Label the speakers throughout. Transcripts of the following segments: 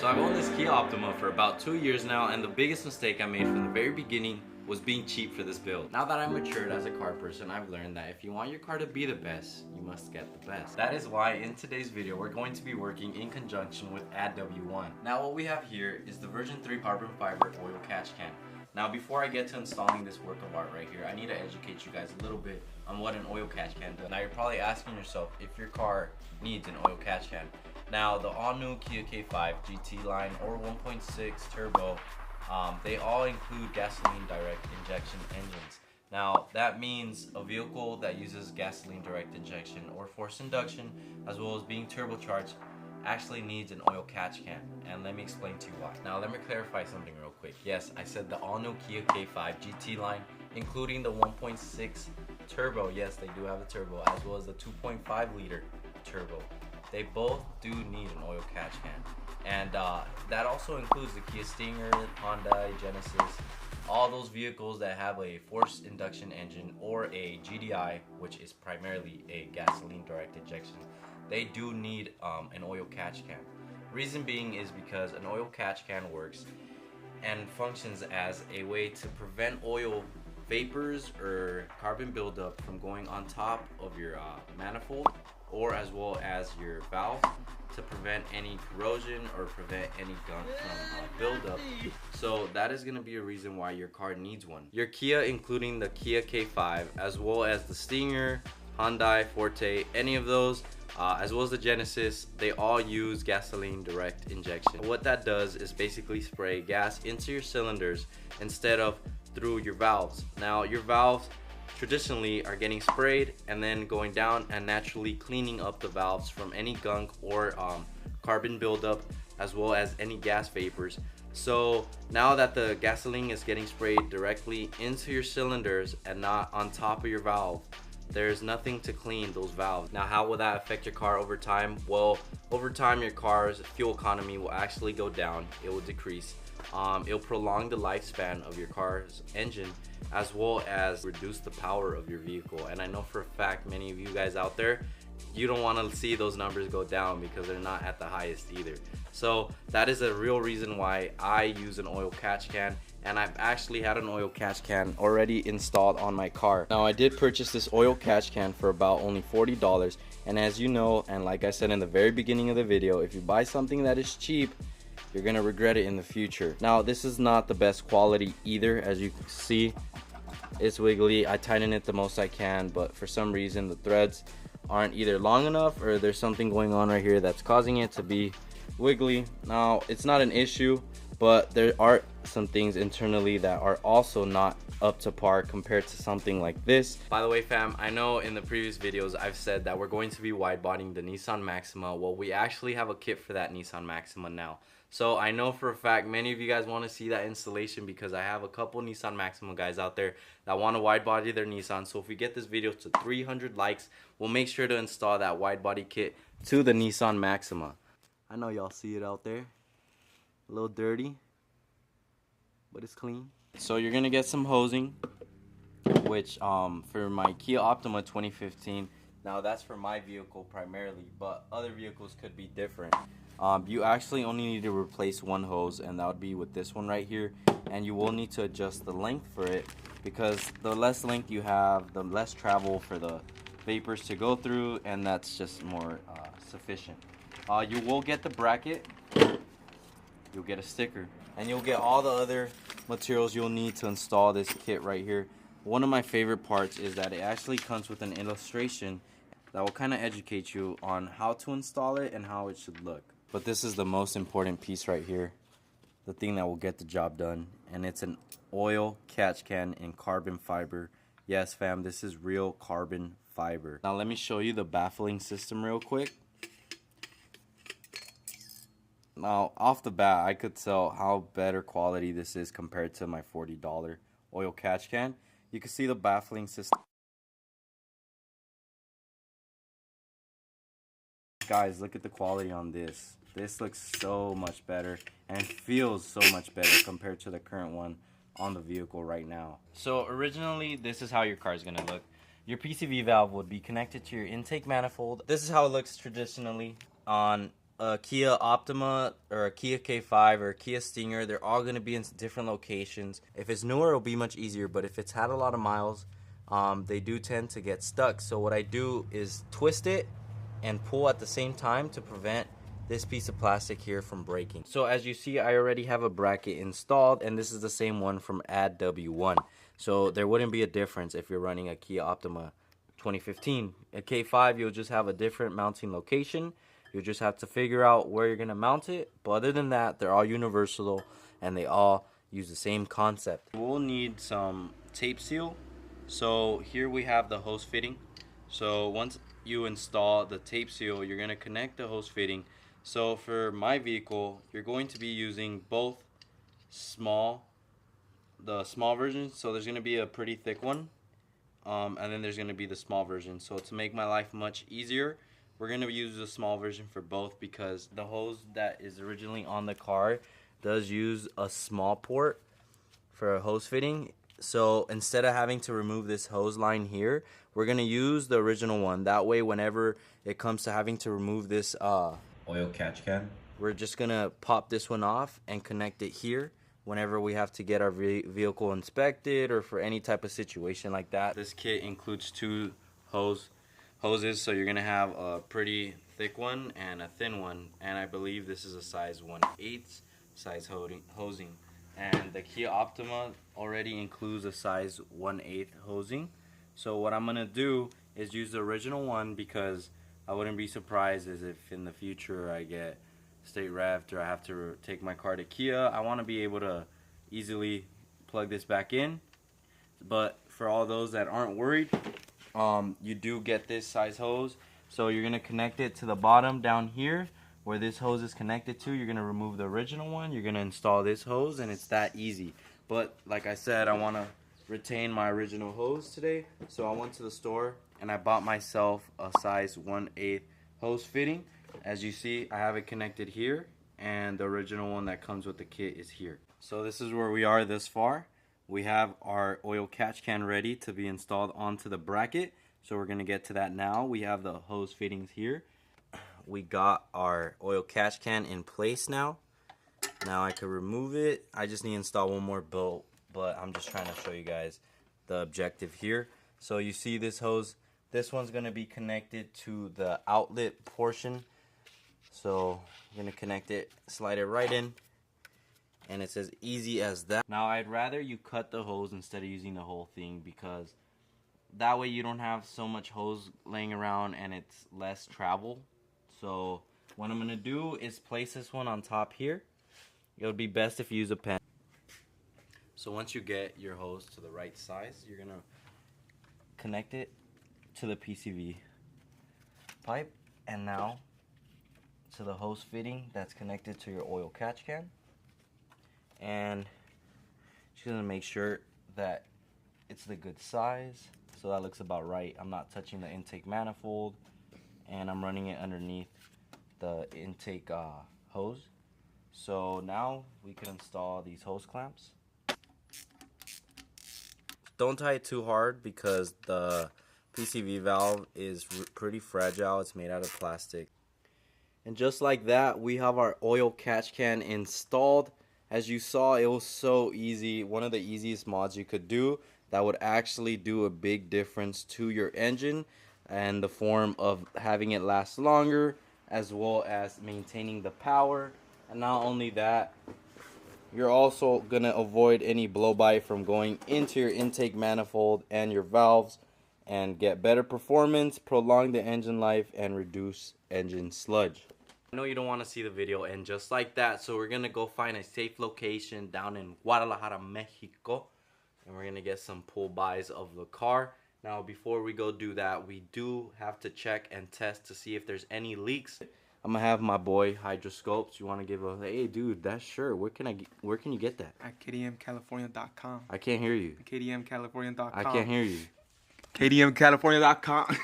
Speaker 1: I've owned this Kia Optima for about 2 years now, and the biggest mistake I made from the very beginning was being cheap for this build. Now that I'm matured as a car person, I've learned that if you want your car to be the best, you must get the best. That is why in today's video, we're going to be working in conjunction with ADD-W1. Now what we have here is the version 3 carbon fiber oil catch can. Now before I get to installing this work of art right here, I need to educate you guys a little bit on what an oil catch can does. Now you're probably asking yourself if your car needs an oil catch can. Now the all-new Kia K5 GT line or 1.6 turbo, they all include gasoline direct injection engines. Now that means a vehicle that uses gasoline direct injection or forced induction as well as being turbocharged actually needs an oil catch can, and let me explain to you why. Now let me clarify something real quick. Yes, I said the all-new Kia K5 GT line including the 1.6 turbo. Yes, they do have a turbo as well as the 2.5 liter turbo. They both do need an oil catch can, and that also includes the Kia Stinger, Hyundai Genesis, all those vehicles that have a forced induction engine or a GDI, which is primarily a gasoline direct injection. They do need an oil catch can. Reason being is because an oil catch can works and functions as a way to prevent oil vapors or carbon buildup from going on top of your manifold or as well as your valve, to prevent any corrosion or prevent any gunk from buildup. So that is going to be a reason why your car needs one. Your Kia, including the Kia K5 as well as the Stinger, Hyundai, Forte, any of those, as well as the Genesis, they all use gasoline direct injection. What that does is basically spray gas into your cylinders instead of through your valves. Now your valves traditionally are getting sprayed and then going down and naturally cleaning up the valves from any gunk or carbon buildup as well as any gas vapors. So now that the gasoline is getting sprayed directly into your cylinders and not on top of your valve, there's nothing to clean those valves. Now how will that affect your car over time? Well, over time your car's fuel economy will actually go down. It will decrease. It'll prolong the lifespan of your car's engine as well as reduce the power of your vehicle. And I know for a fact many of you guys out there, you don't want to see those numbers go down because they're not at the highest either. So that is a real reason why I use an oil catch can, and I've actually had an oil catch can already installed on my car. Now I did purchase this oil catch can for about only $40, and as you know, and like I said in the very beginning of the video, if you buy something that is cheap, you're gonna regret it in the future. Now this is not the best quality either. As you can see, it's wiggly. I tighten it the most I can, but for some reason the threads aren't either long enough or there's something going on right here that's causing it to be wiggly. Now it's not an issue, but there are some things internally that are also not up to par compared to something like this. By the way fam, I know in the previous videos I've said that we're going to be wide bodying the Nissan Maxima. Well, we actually have a kit for that Nissan Maxima now. So I know for a fact many of you guys want to see that installation because I have a couple Nissan Maxima guys out there that want to wide body their Nissan. So if we get this video to 300 likes, we'll make sure to install that wide body kit to the Nissan Maxima. I know y'all see it out there. A little dirty, but it's clean. So you're gonna get some hosing, which for my Kia Optima 2015, now that's for my vehicle primarily, but other vehicles could be different. You actually only need to replace one hose, and that would be with this one right here, and you will need to adjust the length for it because the less length you have, the less travel for the vapors to go through, and that's just more sufficient. You will get the bracket, you'll get a sticker, and you'll get all the other materials you'll need to install this kit right here. One of my favorite parts is that it actually comes with an illustration that will kind of educate you on how to install it and how it should look. But this is the most important piece right here. the thing that will get the job done. And it's an oil catch can in carbon fiber. Yes, fam, this is real carbon fiber. Now let me show you the baffling system real quick. Now, off the bat, I could tell how better quality this is compared to my $40 oil catch can. You can see the baffling system. Guys, look at the quality on this. This looks so much better and feels so much better compared to the current one on the vehicle right now. So originally, this is how your car is going to look. Your PCV valve would be connected to your intake manifold. This is how it looks traditionally on a Kia Optima or a Kia K5 or a Kia Stinger. They're all going to be in different locations. If it's newer, it'll be much easier, but if it's had a lot of miles, they do tend to get stuck. So what I do is twist it and pull at the same time to prevent this piece of plastic here from breaking. So as you see, I already have a bracket installed, and this is the same one from ADD-W1. So there wouldn't be a difference if you're running a Kia Optima 2015. A K5, you'll just have a different mounting location. You'll just have to figure out where you're gonna mount it. But other than that, they're all universal and they all use the same concept. We'll need some tape seal. So here we have the hose fitting. So once you install the tape seal, you're going to connect the hose fitting. So for my vehicle, you're going to be using both the small version. So there's going to be a pretty thick one, and then there's going to be the small version. So to make my life much easier, we're going to use the small version for both, because the hose that is originally on the car does use a small port for a hose fitting. So instead of having to remove this hose line here, we're going to use the original one. That way, whenever it comes to having to remove this oil catch can, we're just going to pop this one off and connect it here whenever we have to get our vehicle inspected or for any type of situation like that. This kit includes two hoses, so you're going to have a pretty thick one and a thin one. And I believe this is a size 1/8 size hosing. And the Kia Optima already includes a size 1/8 hosing. So what I'm going to do is use the original one, because I wouldn't be surprised as if in the future I get state revved or I have to take my car to Kia. I want to be able to easily plug this back in. But for all those that aren't worried, you do get this size hose. So you're going to connect it to the bottom down here where this hose is connected to. You're going to remove the original one, you're going to install this hose, and it's that easy. But like I said, I want to retain my original hose today, so I went to the store and I bought myself a size 1/8 hose fitting. As you see, I have it connected here, and the original one that comes with the kit is here. So this is where we are this far. We have our oil catch can ready to be installed onto the bracket, so we're going to get to that now. We have the hose fittings here. We got our oil catch can in place now. Now I can remove it. I just need to install one more bolt, but I'm just trying to show you guys the objective here. So you see this hose, this one's going to be connected to the outlet portion. So I'm going to connect it, slide it right in, and it's as easy as that. Now I'd rather you cut the hose instead of using the whole thing, because that way you don't have so much hose laying around and it's less travel. So what I'm going to do is place this one on top here. It would be best if you use a pen. So once you get your hose to the right size, you're going to connect it to the PCV pipe, and now to the hose fitting that's connected to your oil catch can. And just going to make sure that it's the good size. So that looks about right. I'm not touching the intake manifold, and I'm running it underneath the intake hose. So now we can install these hose clamps. Don't tie it too hard, because the PCV valve is pretty fragile. It's made out of plastic. And just like that, we have our oil catch can installed. As you saw, it was so easy. One of the easiest mods you could do that would actually do a big difference to your engine, and the form of having it last longer, as well as maintaining the power. And not only that, you're also going to avoid any blow-by from going into your intake manifold and your valves, and get better performance, prolong the engine life, and reduce engine sludge. I know you don't want to see the video end just like that, so we're gonna go find a safe location down in Guadalajara, Mexico, and we're gonna get some pull buys of the car. Now before we go do that, we do have to check and test to see if there's any leaks. I'm gonna have my boy Hydroscopes. You want to give a, hey dude, that shirt, where can you get that?
Speaker 2: At KDMCalifornia.com.
Speaker 1: I can't hear you.
Speaker 2: KDMCalifornia.com.
Speaker 1: I can't hear you.
Speaker 2: KDMCalifornia.com.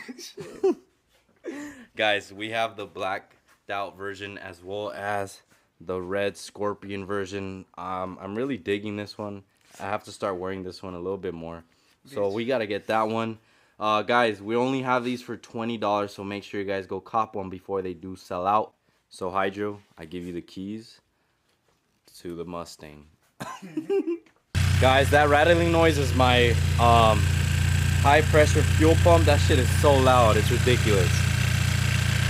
Speaker 1: Guys, we have the blacked out version as well as the red scorpion version. I'm really digging this one. I have to start wearing this one a little bit more. So we got to get that one. Guys, we only have these for $20, so make sure you guys go cop one before they do sell out. So Hydro, I give you the keys to the Mustang. Guys, that rattling noise is my high pressure fuel pump. That shit is so loud, it's ridiculous.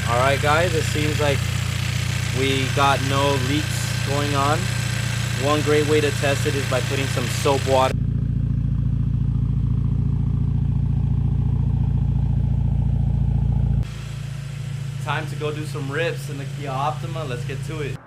Speaker 1: Alright guys, it seems like we got no leaks going on. One great way to test it is by putting some soap water. Time to go do some rips in the Kia Optima. Let's get to it.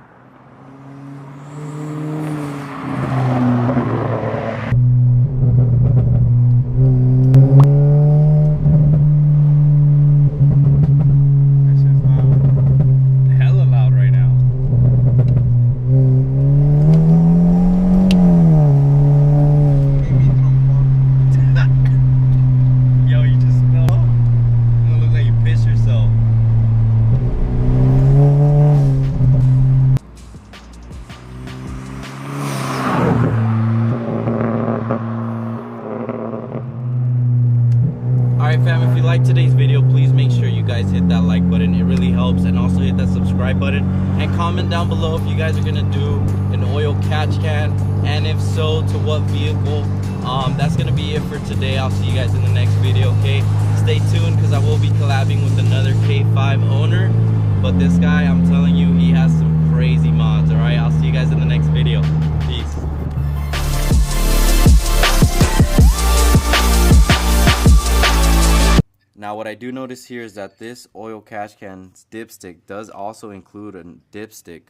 Speaker 1: Alright fam, if you like today's video, please make sure you guys hit that like button. It really helps. And also hit that subscribe button. And comment down below if you guys are going to do an oil catch can. And if so, to what vehicle. That's going to be it for today. I'll see you guys in the next video, okay? Stay tuned because I will be collabing with another K5 owner. But this guy, I'm telling you, he has some crazy mods, alright? I'll see you guys in the next video. Peace. Now what I do notice here is that this oil catch can dipstick does also include a dipstick.